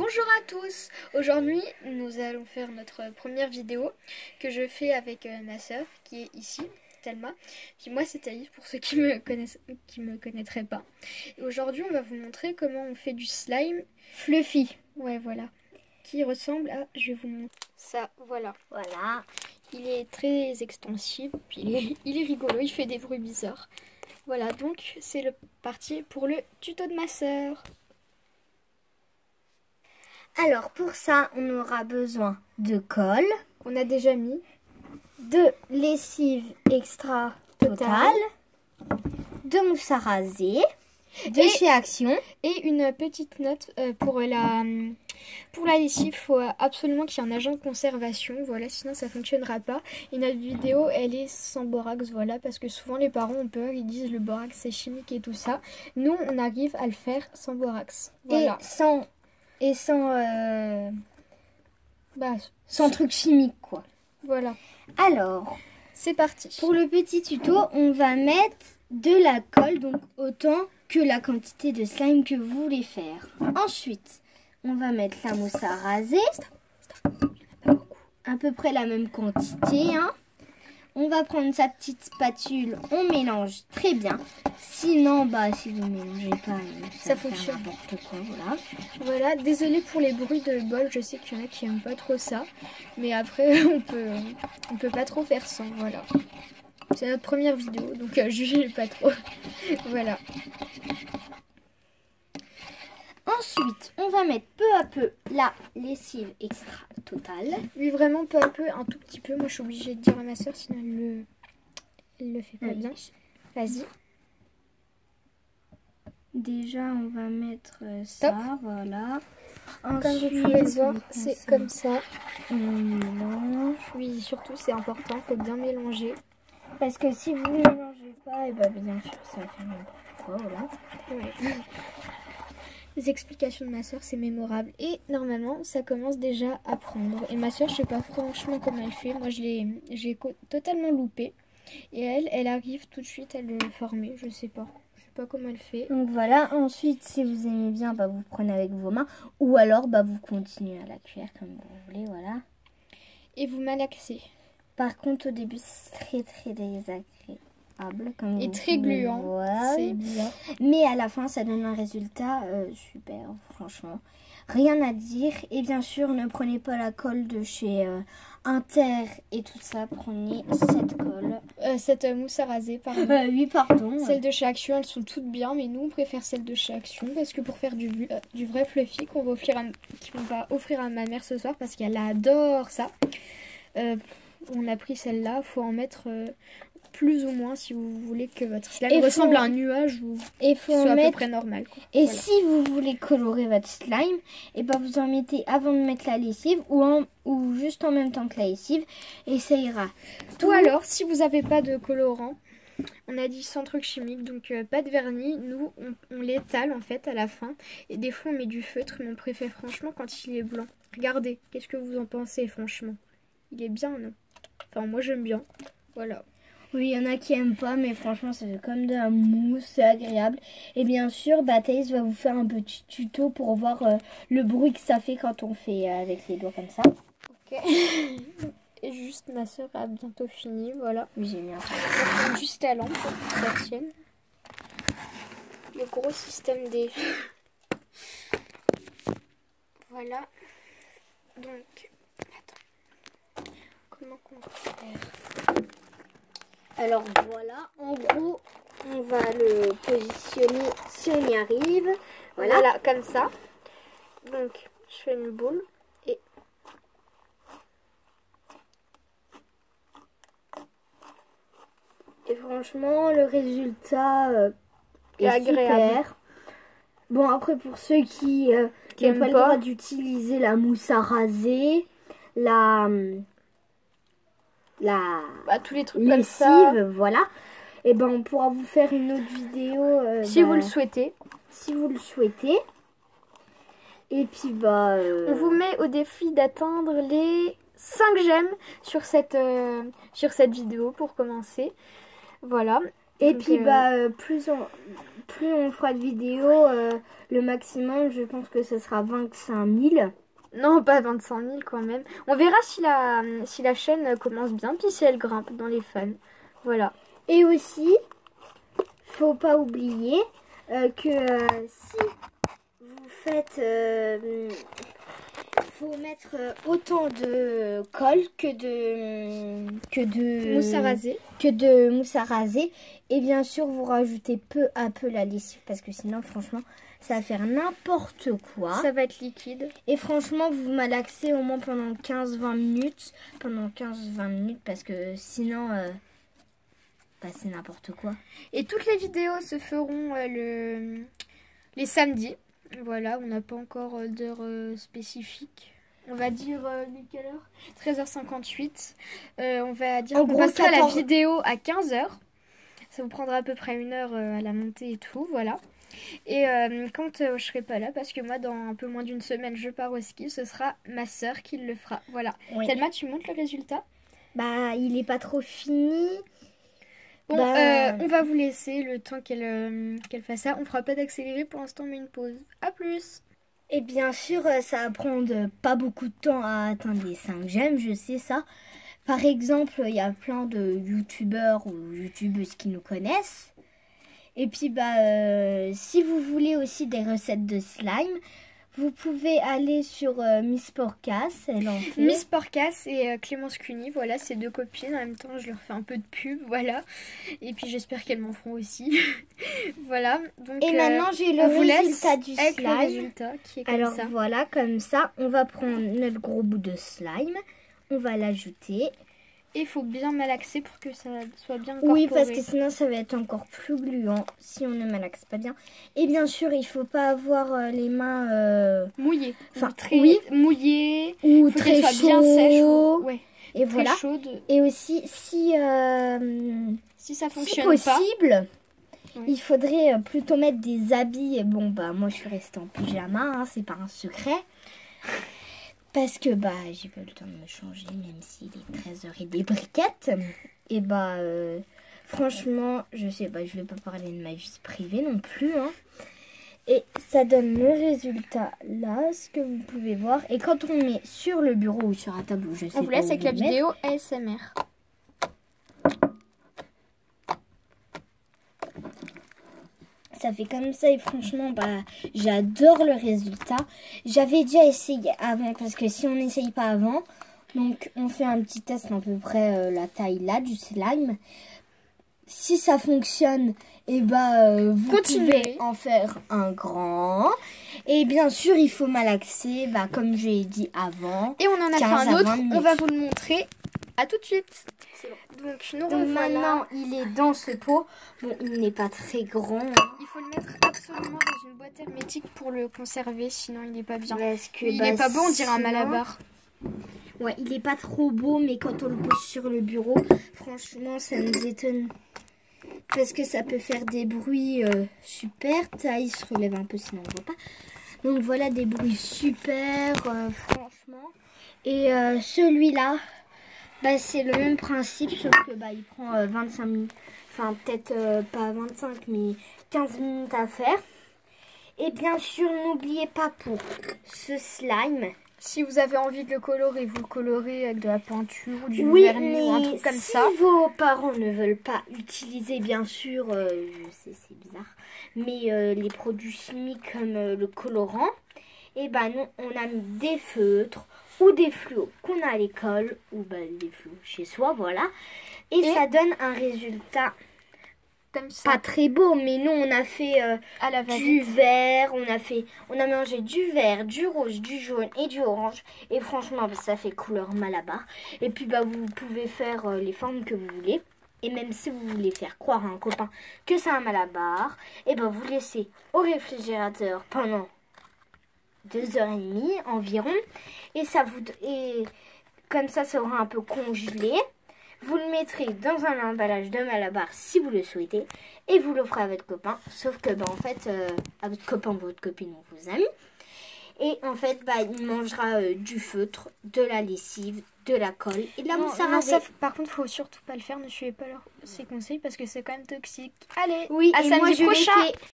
Bonjour à tous. Aujourd'hui nous allons faire notre première vidéo que je fais avec ma soeur qui est ici, Thelma. Puis moi c'est Thaïs pour ceux qui me connaîtraient pas. Et aujourd'hui on va vous montrer comment on fait du slime fluffy. Ouais voilà. Qui ressemble à, je vais vous montrer ça, voilà. Il est très extensible, puis il est rigolo, il fait des bruits bizarres. Voilà, donc c'est parti pour le tuto de ma soeur. Alors pour ça, on aura besoin de colle, On a déjà mis de lessive extra totale, de mousse à raser, de chez Action. et une petite note pour la lessive. Il faut absolument qu'il y ait un agent de conservation, voilà, sinon ça fonctionnera pas. Et notre vidéo elle est sans borax, voilà, parce que souvent les parents ont peur, ils disent le borax c'est chimique et tout ça. Nous on arrive à le faire sans borax, voilà. Et sans truc chimique quoi. Voilà, Alors, c'est parti. pour le petit tuto, on va mettre de la colle, donc autant que la quantité de slime que vous voulez faire. Ensuite, on va mettre la mousse à raser. À peu près la même quantité, hein. On va prendre sa petite spatule, on mélange très bien. Sinon, si vous ne mélangez pas, Ça fonctionne. N'importe quoi, voilà. Voilà, désolée pour les bruits de bol, je sais qu'il y en a qui aiment pas trop ça, mais après on peut pas trop faire sans, voilà. C'est notre première vidéo, donc jugez pas trop. Voilà. Ensuite, on va mettre peu à peu la lessive extra totale. Oui, vraiment peu à peu, un tout petit peu. Moi, je suis obligée de dire à ma soeur, sinon elle le fait pas bien. Vas-y. Déjà, on va mettre ça, Top. voilà. Comme Ensuite, vous pouvez le voir, c'est comme ça. On mélange. Oui, surtout, c'est important, faut bien mélanger. Parce que si vous ne mélangez pas, et bien sûr, ça va faire n'importe quoi, voilà. Ouais. Les explications de ma soeur, c'est mémorable. Et normalement, ça commence déjà à prendre. Et ma soeur, je sais pas franchement comment elle fait. Moi, j'ai totalement loupé. Et elle arrive tout de suite à le former. Je sais pas comment elle fait. Donc voilà, ensuite, si vous aimez bien, vous prenez avec vos mains. Ou alors, vous continuez à la cuire comme vous voulez, voilà. Et vous malaxez. Par contre, au début, c'est très très désagréable. Comme Et vous très pouvez gluant. voir. C'est bien. Mais à la fin, ça donne un résultat super, franchement. Rien à dire. Et bien sûr, ne prenez pas la colle de chez Inter et tout ça. Prenez cette colle. Cette mousse à raser, pardon. Oui, pardon. Celles de chez Action, elles sont toutes bien, mais nous, on préfère celles de chez Action parce que pour faire du vrai fluffy qu'on va offrir à ma mère ce soir parce qu'elle adore ça. On a pris celle-là, faut en mettre plus ou moins si vous voulez que votre slime ressemble à un nuage ou soit à peu près normal. Quoi. Et voilà. si vous voulez colorer votre slime, vous en mettez avant de mettre la lessive ou juste en même temps que la lessive et ça ira. Ou alors, si vous n'avez pas de colorant, on a dit sans truc chimique, donc pas de vernis, nous on l'étale en fait à la fin. Et des fois on met du feutre, mais on préfère franchement quand il est blanc. Regardez, qu'est-ce que vous en pensez franchement? Il est bien, non? Enfin moi j'aime bien, voilà. Oui, il y en a qui aiment pas, mais franchement, ça fait comme de la mousse, c'est agréable. Et bien sûr, Thaïs va vous faire un petit tuto pour voir le bruit que ça fait quand on fait avec les doigts comme ça. Ok. Et juste, ma soeur a bientôt fini, voilà. Oui, j'ai mis un peu. Juste la lampe pour que ça tienne. Le gros système des... Voilà. Donc, attends. Comment qu'on va faire? Alors voilà, en gros, on va le positionner si on y arrive. Voilà, comme ça. Donc, je fais une boule et... Et franchement, le résultat est agréable. Super. Bon, après, pour ceux qui n'ont pas le droit d'utiliser la mousse à raser, tous les trucs lessive, comme ça. Voilà. Et on pourra vous faire une autre vidéo si vous le souhaitez. Si vous le souhaitez. Et puis on vous met au défi d'atteindre les 5 j'aime sur cette vidéo pour commencer. Voilà. Et Donc, puis plus on fera de vidéos, le maximum je pense que ce sera 25 000. Non, pas 25 000 quand même. On verra si la chaîne commence bien, puis si elle grimpe dans les fans. Voilà. Et aussi, faut pas oublier que si vous faites... faut mettre autant de colle que de mousse à raser. Et bien sûr, vous rajoutez peu à peu la lessive parce que sinon, franchement, ça va faire n'importe quoi. Ça va être liquide. Et franchement, vous malaxez au moins pendant 15-20 minutes. Pendant 15-20 minutes parce que sinon, c'est n'importe quoi. Et toutes les vidéos se feront les samedis. Voilà, on n'a pas encore d'heure spécifique. On va dire quelle heure 13h58. On va dire qu'on passera la vidéo à 15h. Ça vous prendra à peu près 1 heure à la montée et tout, voilà. Et quand je serai pas là, parce que moi dans un peu moins d'une semaine je pars au ski, ce sera ma soeur qui le fera. Voilà. Oui. Thelma, tu montres le résultat? Il est pas trop fini. Bon, on va vous laisser le temps qu'elle fasse ça. On fera pas d'accéléré pour l'instant, mais une pause. À plus. Et bien sûr, ça va prendre pas beaucoup de temps à atteindre les 5 j'aime, je sais ça. Par exemple, il y a plein de youtubeurs ou youtubeuses qui nous connaissent. Et puis, si vous voulez aussi des recettes de slime, vous pouvez aller sur Miss Porcas, elle en fait. Miss Porcas et Clémence Cuny, voilà, c'est 2 copines. En même temps, je leur fais un peu de pub, voilà. Et puis, j'espère qu'elles m'en feront aussi. Voilà. Donc, et maintenant, j'ai le résultat du avec slime. Le résultat qui est comme alors, ça. voilà, comme ça, on va prendre notre gros bout de slime. On va l'ajouter. Et il faut bien malaxer pour que ça soit bien incorporé. Oui, parce que sinon ça va être encore plus gluant si on ne malaxe pas bien. Et bien sûr, il faut pas avoir les mains mouillées. Enfin, très mouillées. Ou très chaudes. Bien sèches. Ouais. Et très voilà. Chaude. Et aussi, si ça fonctionne possible, oui. Il faudrait plutôt mettre des habits. Bon, moi je suis restée en pyjama, hein, c'est pas un secret. Parce que j'ai pas le temps de me changer, même s'il est 13h et des briquettes. Et franchement, je sais pas, je vais pas parler de ma vie privée non plus. Hein. Et ça donne le résultat là, ce que vous pouvez voir. Et quand on met sur le bureau ou sur la table, je sais pas. On vous laisse avec la vidéo ASMR. Ça fait comme ça et franchement, j'adore le résultat. J'avais déjà essayé avant parce que si on n'essaye pas avant, donc on fait un petit test à peu près la taille là du slime. Si ça fonctionne, vous pouvez en faire un grand. Et bien sûr, il faut malaxer, comme je l'ai dit avant. Et on en a fait un autre, on va vous le montrer. À tout de suite. Donc maintenant, il est dans ce pot. Bon, il n'est pas très grand. Il faut le mettre absolument dans une boîte hermétique pour le conserver, sinon il n'est pas bien. Il n'est pas beau, on dirait un malabar. Ouais, il n'est pas trop beau, mais quand on le pose sur le bureau, franchement, ça nous étonne. Parce que ça peut faire des bruits super. Il se relève un peu, sinon on ne voit pas. Donc voilà, des bruits super, franchement. Et celui-là... c'est le même principe, sauf que il prend 25 minutes, enfin peut-être pas 25, mais 15 minutes à faire. Et bien sûr, n'oubliez pas pour ce slime, si vous avez envie de le colorer, vous le colorez avec de la peinture ou du vernis ou un truc comme ça. Si vos parents ne veulent pas utiliser, bien sûr, je sais c'est bizarre, mais les produits chimiques comme le colorant, nous on a mis des feutres ou des fluos qu'on a à l'école ou des fluos chez soi, voilà. Et ça donne un résultat comme ça. Pas très beau, mais nous on a fait à la du vert, on a mélangé du vert, du rouge, du jaune et du orange. Et franchement, ça fait couleur malabar. Et puis vous pouvez faire les formes que vous voulez. Et même si vous voulez faire croire à un copain que c'est un malabar, vous laissez au réfrigérateur pendant 2h30 environ. Et comme ça aura un peu congelé. Vous le mettrez dans un emballage de malabar si vous le souhaitez. Et vous l'offrez à votre copain. Sauf que en fait, à votre copain ou votre copine ou vos amis. Et en fait, il mangera du feutre, de la lessive, de la colle et de la Non, mousse à non, raser. ça, par contre, faut surtout pas le faire. Ne suivez pas ces conseils parce que c'est quand même toxique. Allez, Oui, à et samedi moi je l'ai prochain. fait.